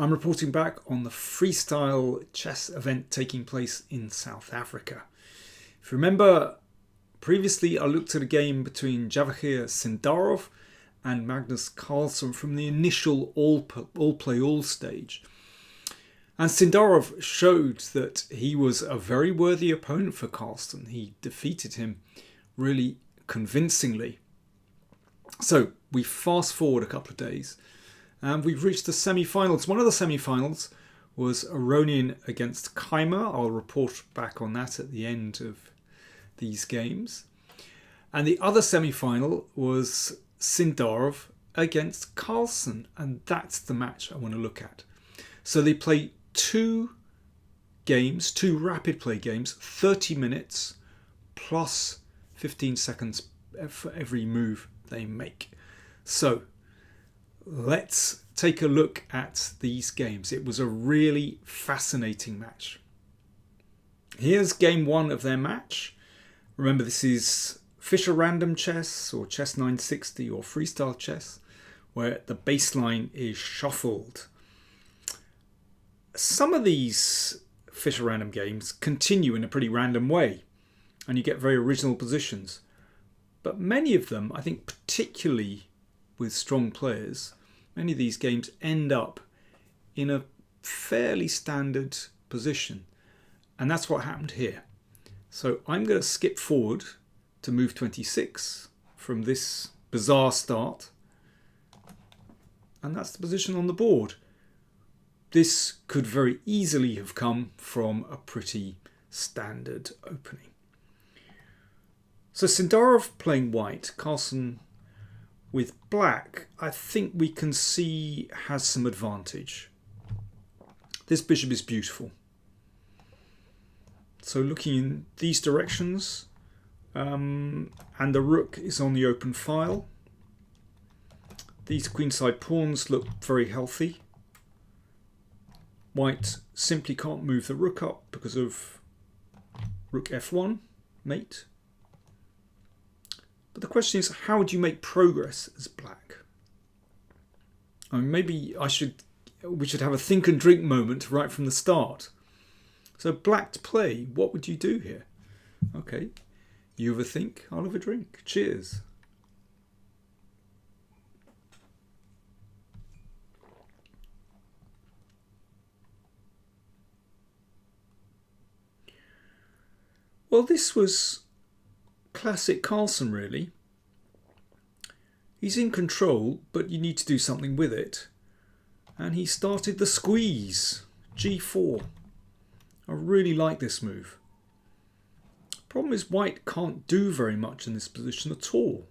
I'm reporting back on the Freestyle Chess event taking place in South Africa. If you remember, previously I looked at a game between Javahir Sindarov and Magnus Carlsen from the initial all-play-all stage. And Sindarov showed that he was a very worthy opponent for Carlsen. He defeated him really convincingly. So we fast forward a couple of days and we've reached the semi-finals. One of the semi-finals was Aronian against Keimer. I'll report back on that at the end of these games. And the other semi-final was Sindarov against Carlsen, and that's the match I want to look at. So they play two rapid play games, 30 minutes plus 15 seconds for every move they make. So let's take a look at these games. It was a really fascinating match. Here's game one of their match. Remember, this is Fischer Random Chess or Chess 960 or Freestyle Chess, where the baseline is shuffled. Some of these Fischer Random games continue in a pretty random way and you get very original positions. But many of them, I think particularly with strong players, many of these games end up in a fairly standard position. And that's what happened here. So I'm going to skip forward to move 26 from this bizarre start. And that's the position on the board. This could very easily have come from a pretty standard opening. So Sindarov playing white, Carlsen with black, I think we can see has some advantage. This bishop is beautiful. So looking in these directions, and the rook is on the open file. These queenside pawns look very healthy. White simply can't move the rook up because of rook f1, mate. But the question is, how would you make progress as black? I mean, maybe we should have a think and drink moment right from the start. So black to play, what would you do here? Okay, you have a think, I'll have a drink. Cheers. Well, this was classic Carlsen, really. He's in control, but you need to do something with it. And he started the squeeze, g4. I really like this move. Problem is white can't do very much in this position at all.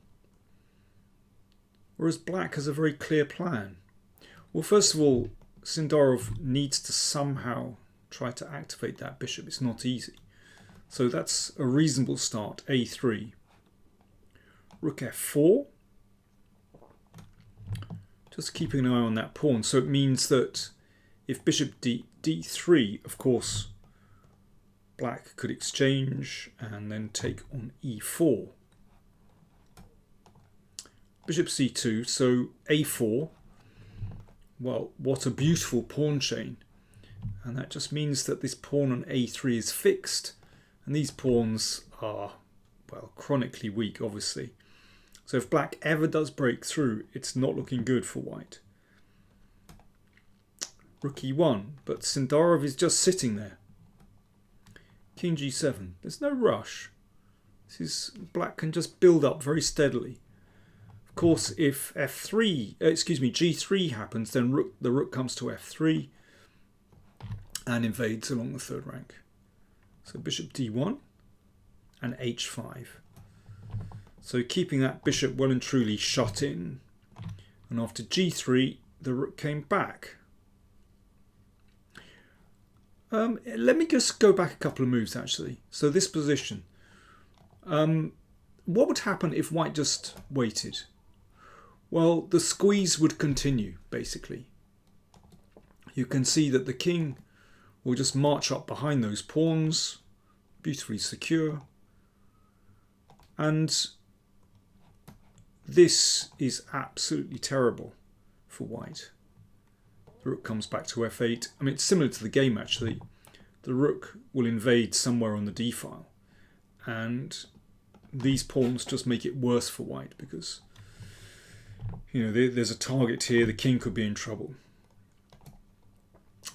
Whereas black has a very clear plan. Well, first of all, Sindarov needs to somehow try to activate that bishop. It's not easy. So that's a reasonable start, a3. Rook f4. Just keeping an eye on that pawn. So it means that if bishop d3, of course, black could exchange and then take on e4. Bishop c2, so a4. Well, what a beautiful pawn chain. And that just means that this pawn on a3 is fixed. And these pawns are, well, chronically weak, obviously. So if black ever does break through, it's not looking good for white. Rook e1, but Sindarov is just sitting there. King g7. There's no rush. Black can just build up very steadily. Of course, if g3 happens, then the rook comes to f3 and invades along the third rank. So bishop d1 and h5. So keeping that bishop well and truly shut in. And after g3, the rook came back. Let me just go back a couple of moves actually. So this position. What would happen if white just waited? Well, the squeeze would continue, basically. You can see that the king will just march up behind those pawns, beautifully secure. And this is absolutely terrible for white. The The rook comes back to f8. I mean, it's similar to the game actually. The rook will invade somewhere on the d file, and these pawns just make it worse for white because, you know, there's a target here. The king could be in trouble.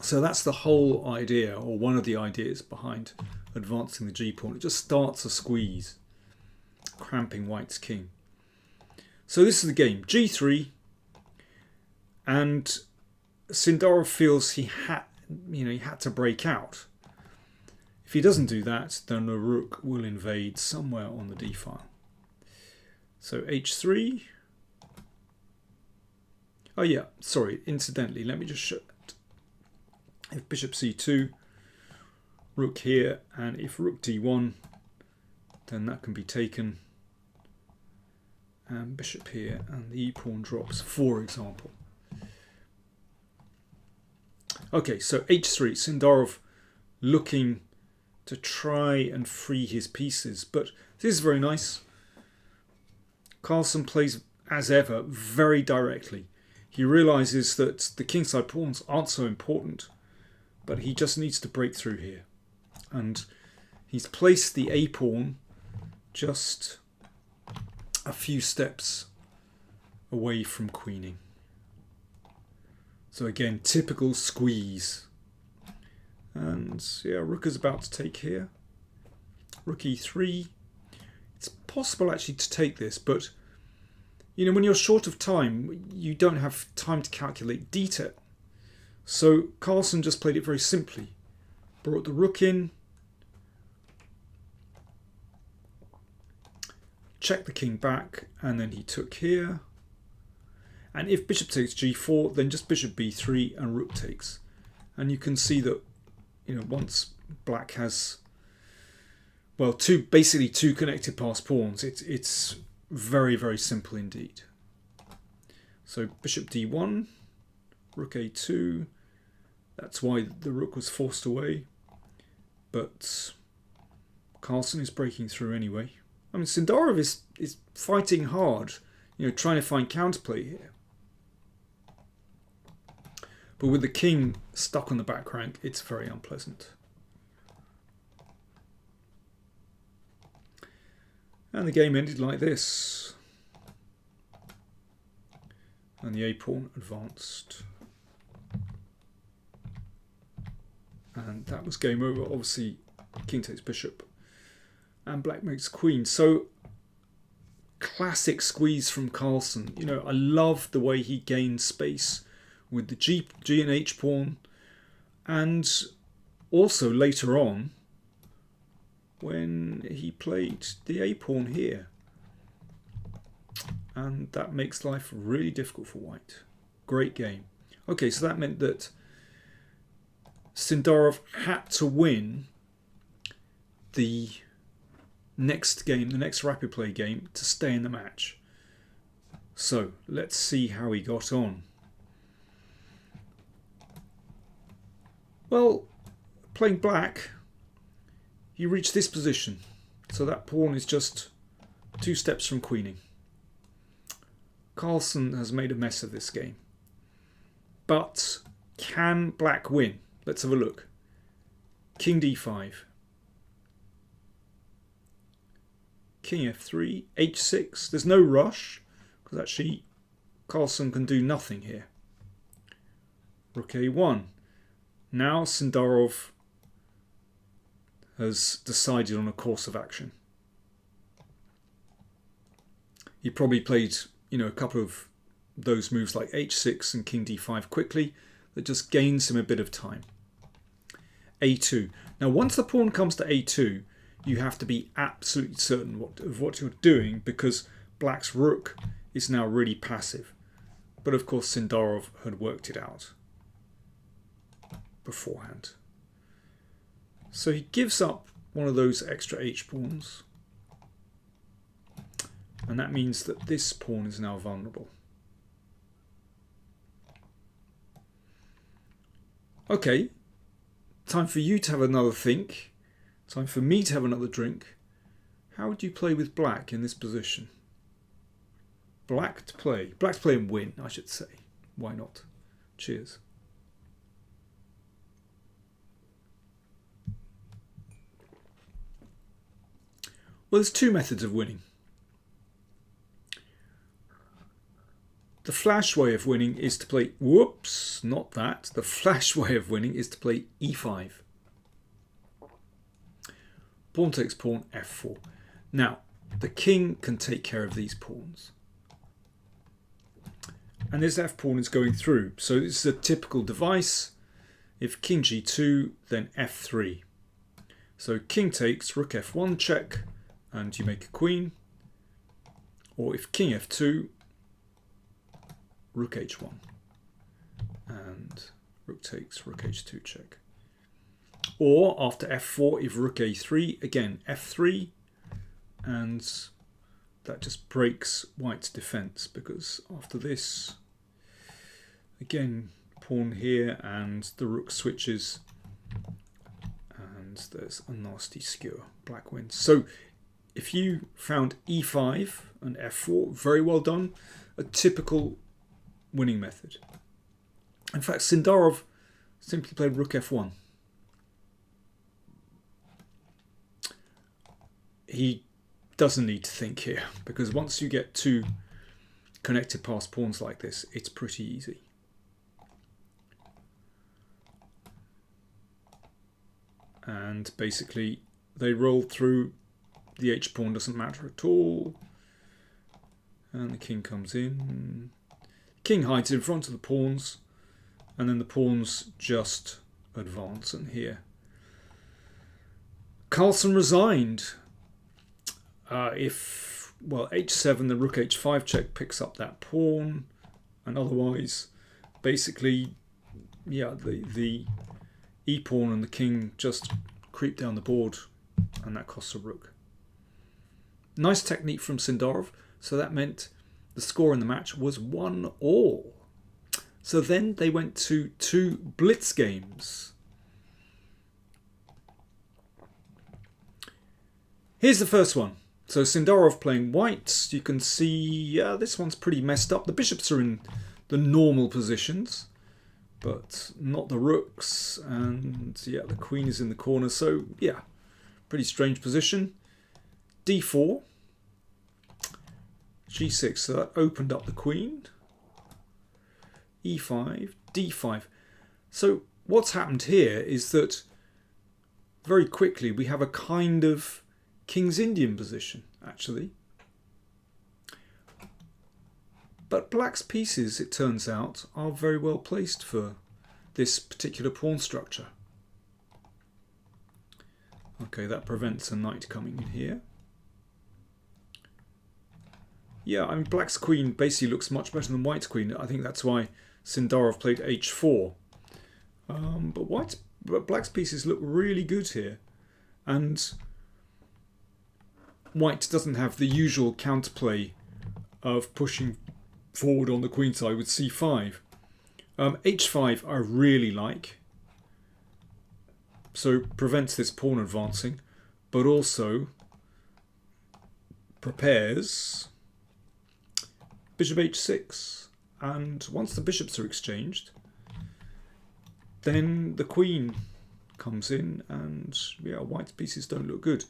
So that's the whole idea, or one of the ideas behind advancing the g-pawn. It just starts a squeeze, cramping white's king. So this is the game, g3, and Sindarov feels he had to break out. If he doesn't do that, then the rook will invade somewhere on the d file. So h3. Oh yeah, sorry, incidentally, let me just show that. If bishop c2, rook here, and if rook d1, then that can be taken. And bishop here, and the e-pawn drops, for example. Okay, so h3, Sindarov looking to try and free his pieces, but this is very nice. Carlsen plays, as ever, very directly. He realizes that the kingside pawns aren't so important, but he just needs to break through here. And he's placed the a-pawn just a few steps away from queening. So again, typical squeeze. And yeah, rook is about to take here. Rook e3. It's possible actually to take this, but you know, when you're short of time, you don't have time to calculate detail. So Carlsen just played it very simply. Brought the rook in. Checked the king back, and then he took here. And if bishop takes g4, then just bishop b3 and rook takes. And you can see that, you know, once black has, well, basically two connected passed pawns, it's very, very simple indeed. So bishop d1, rook a2. That's why the rook was forced away. But Carlsen is breaking through anyway. I mean, Sindarov is fighting hard, you know, trying to find counterplay here. But with the king stuck on the back rank, it's very unpleasant. And the game ended like this. And the a-pawn advanced. And that was game over. Obviously, king takes bishop. And black makes queen. So, classic squeeze from Carlsen. You know, I love the way he gained space with the G and H pawn, and also later on when he played the A pawn here, and that makes life really difficult for white. Great game. Okay, so that meant that Sindarov had to win the next game, the next rapid play game, to stay in the match. So let's see how he got on. Well, playing black, you reach this position. So that pawn is just 2 steps from queening. Carlsen has made a mess of this game. But can black win? Let's have a look. King d5. King f3, h6. There's no rush, because actually Carlsen can do nothing here. Rook a1. Now Sindarov has decided on a course of action. He probably played, you know, a couple of those moves like h6 and king d5 quickly that just gains him a bit of time. a2. Now once the pawn comes to a2, you have to be absolutely certain of what you're doing, because black's rook is now really passive. But of course Sindarov had worked it out beforehand. So he gives up one of those extra h-pawns, and that means that this pawn is now vulnerable. Okay, time for you to have another think. Time for me to have another drink. How would you play with black in this position? Black to play and win, I should say. Why not? Cheers. Well, there's two methods of winning. The flash way of winning is to play, whoops, not that. The flash way of winning is to play e5. Pawn takes pawn, f4. Now, the king can take care of these pawns. And this f pawn is going through. So this is a typical device. If king g2, then f3. So king takes, rook f1 check, and you make a queen. Or if king f2, rook h1, and rook takes, rook h2 check. Or after f4, if rook a3, again f3, and that just breaks white's defense, because after this, again, pawn here, and the rook switches, and there's a nasty skewer. Black wins. So if you found e5 and f4, very well done. A typical winning method. In fact, Sindarov simply played rook f1. He doesn't need to think here, because once you get two connected passed pawns like this, it's pretty easy. And basically they roll through, the h pawn doesn't matter at all, and the king comes in. King hides in front of the pawns, and then the pawns just advance. And here Carlsen resigned. If, well, h7, the rook h5 check picks up that pawn, and otherwise, basically, yeah, the e pawn and the king just creep down the board, and that costs a rook. Nice technique from Sindarov. So that meant the score in the match was 1-all. So then they went to 2 Blitz games. Here's the first one. So Sindarov playing white. You can see, yeah, this one's pretty messed up. The bishops are in the normal positions, but not the rooks. And yeah, the queen is in the corner. So yeah, pretty strange position. d4. g6, so that opened up the queen. e5, d5. So what's happened here is that very quickly we have a kind of King's Indian position, actually. But black's pieces, it turns out, are very well placed for this particular pawn structure. Okay, that prevents a knight coming in here. Yeah, I mean, black's queen basically looks much better than white's queen. I think that's why Sindarov played h4. But black's pieces look really good here. And white doesn't have the usual counterplay of pushing forward on the queen side with c5. h5 I really like. So prevents this pawn advancing, but also prepares bishop h6, and once the bishops are exchanged, then the queen comes in, and yeah, white's pieces don't look good.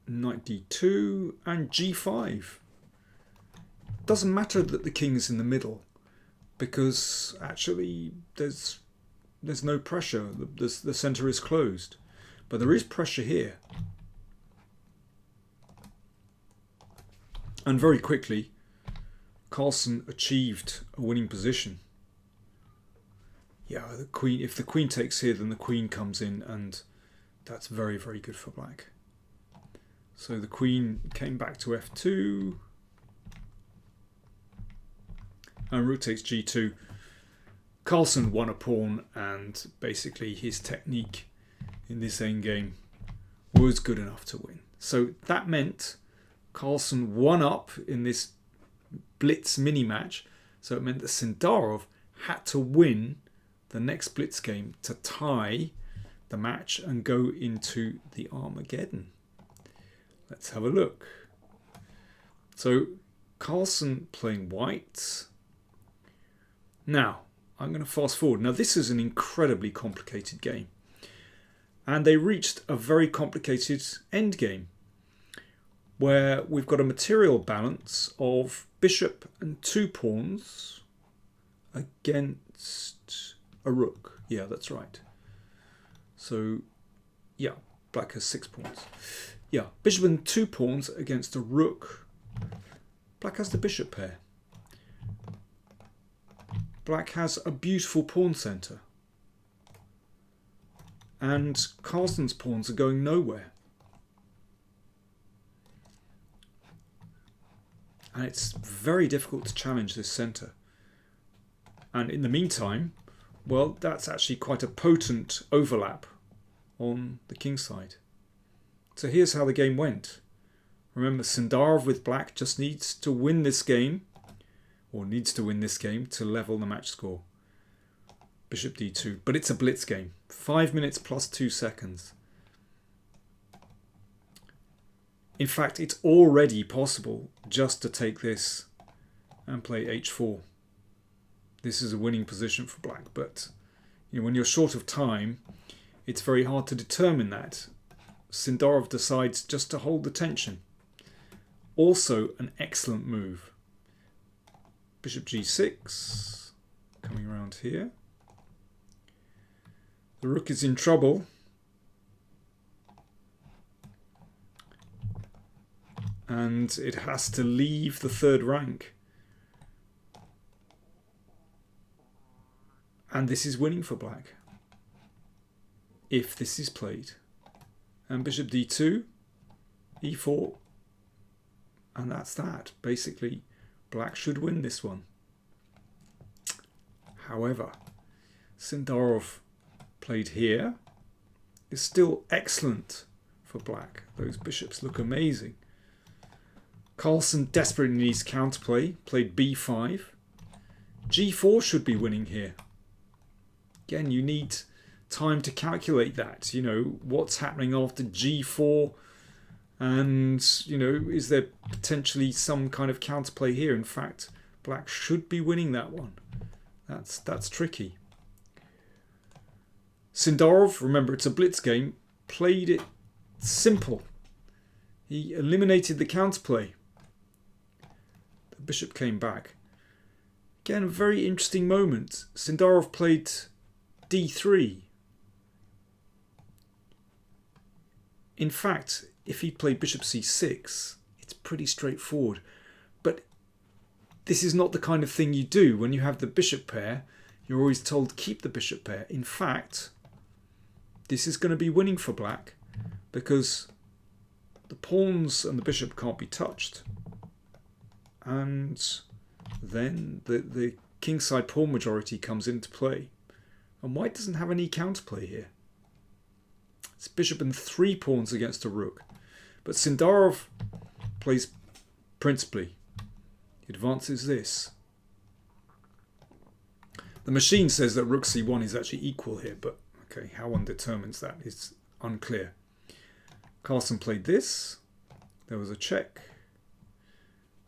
Knight d2 and g5. Doesn't matter that the king is in the middle, because actually there's no pressure. The center is closed, but there is pressure here. And very quickly, Carlsen achieved a winning position. Yeah, the queen. If the queen takes here, then the queen comes in, and that's very, very good for black. So the queen came back to f2, and rook takes g2. Carlsen won a pawn, and basically his technique in this endgame was good enough to win. So that meant Carlsen won up in this Blitz mini-match. So it meant that Sindarov had to win the next Blitz game to tie the match and go into the Armageddon. Let's have a look. So Carlsen playing white. Now, I'm going to fast forward. Now, this is an incredibly complicated game. And they reached a very complicated endgame where we've got a material balance of bishop and 2 pawns against a rook. Yeah, that's right. So, yeah, black has 6 pawns. Yeah, bishop and 2 pawns against a rook. Black has the bishop pair. Black has a beautiful pawn centre. And Carlsen's pawns are going nowhere. And it's very difficult to challenge this centre. And in the meantime, well, that's actually quite a potent overlap on the king side. So here's how the game went. Remember, Sindarov with black just needs to win this game, or needs to win this game to level the match score. Bishop d2, but it's a blitz game. 5 minutes plus 2 seconds. In fact, it's already possible just to take this and play h4. This is a winning position for black, but when you're short of time, it's very hard to determine that. Sindarov decides just to hold the tension. Also an excellent move. Bishop g6, coming around here. The rook is in trouble. And it has to leave the 3rd rank. And this is winning for black, if this is played. And bishop d2, e4, and that's that. Basically, black should win this one. However, Sindarov played here is still excellent for black. Those bishops look amazing. Carlsen desperately needs counterplay, played b5. g4 should be winning here. Again, you need time to calculate that. What's happening after g4, and is there potentially some kind of counterplay here? In fact, black should be winning that one. That's tricky. Sindarov, remember it's a blitz game, played it simple. He eliminated the counterplay. The bishop came back. Again, a very interesting moment. Sindarov played d3. In fact, if he played bishop c6, it's pretty straightforward. But this is not the kind of thing you do. When you have the bishop pair, you're always told keep the bishop pair. In fact, this is going to be winning for black because the pawns and the bishop can't be touched. And then the kingside pawn majority comes into play. And white doesn't have any counterplay here. It's bishop and 3 pawns against a rook. But Sindarov plays principally. He advances this. The machine says that rook c1 is actually equal here, but okay, how one determines that is unclear. Carlsen played this. There was a check.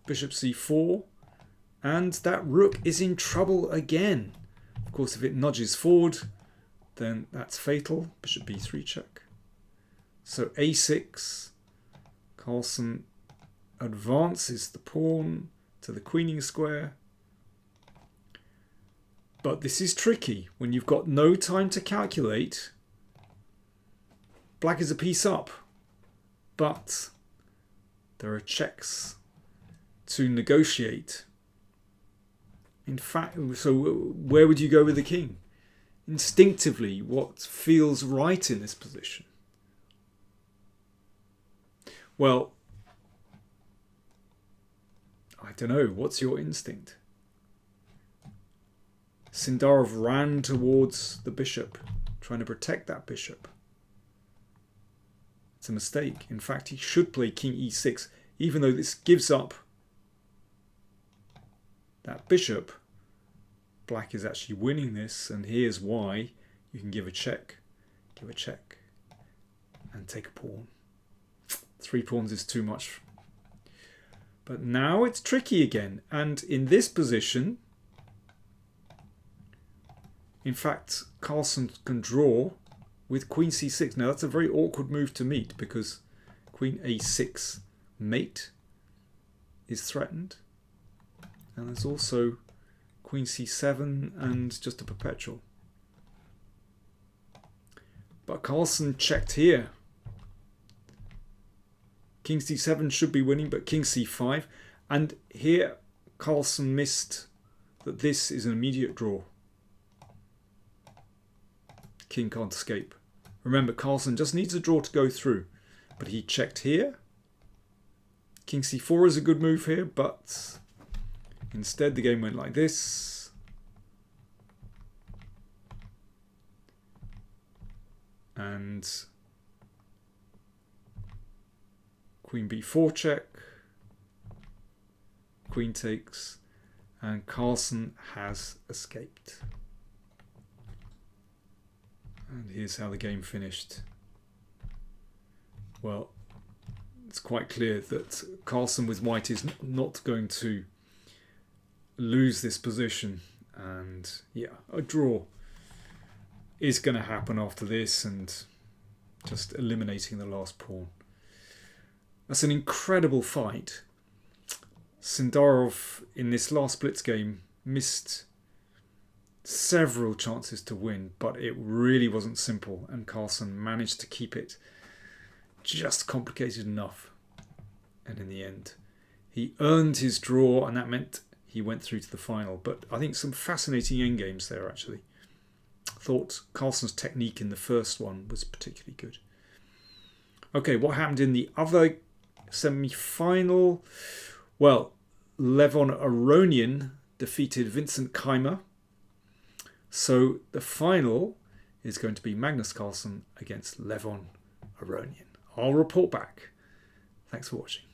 Bishop c4. And that rook is in trouble again. Of course, if it nudges forward, then that's fatal. Bishop b3 check. So a6. Carlsen advances the pawn to the queening square. But this is tricky. When you've got no time to calculate, black is a piece up. But there are checks to negotiate. In fact, so where would you go with the king? Instinctively, what feels right in this position? Well, I don't know. What's your instinct? Sindarov ran towards the bishop, trying to protect that bishop. It's a mistake. In fact, he should play king e6, even though this gives up that bishop. Black is actually winning this, and here's why. You can give a check, and take a pawn. 3 pawns is too much. But now it's tricky again, and in this position, in fact, Carlsen can draw with queen c6. Now that's a very awkward move to meet because queen a6 mate is threatened. And there's also queen c7 and just a perpetual. But Carlsen checked here. King c7 should be winning, but king c5. And here Carlsen missed that this is an immediate draw. King can't escape. Remember, Carlsen just needs a draw to go through. But he checked here. King c4 is a good move here, but instead the game went like this. And queen b4 check. Queen takes. And Carlsen has escaped. And here's how the game finished. Well, it's quite clear that Carlsen with white is not going to lose this position. And yeah, a draw is going to happen after this and just eliminating the last pawn. That's an incredible fight. Sindarov in this last Blitz game missed several chances to win, but it really wasn't simple, and Carlsen managed to keep it just complicated enough. And in the end, he earned his draw, and that meant he went through to the final. But I think some fascinating endgames there, actually. I thought Carlsen's technique in the first one was particularly good. Okay, what happened in the other semi-final? Well, Levon Aronian defeated Vincent Keimer. So the final is going to be Magnus Carlsen against Levon Aronian. I'll report back. Thanks for watching.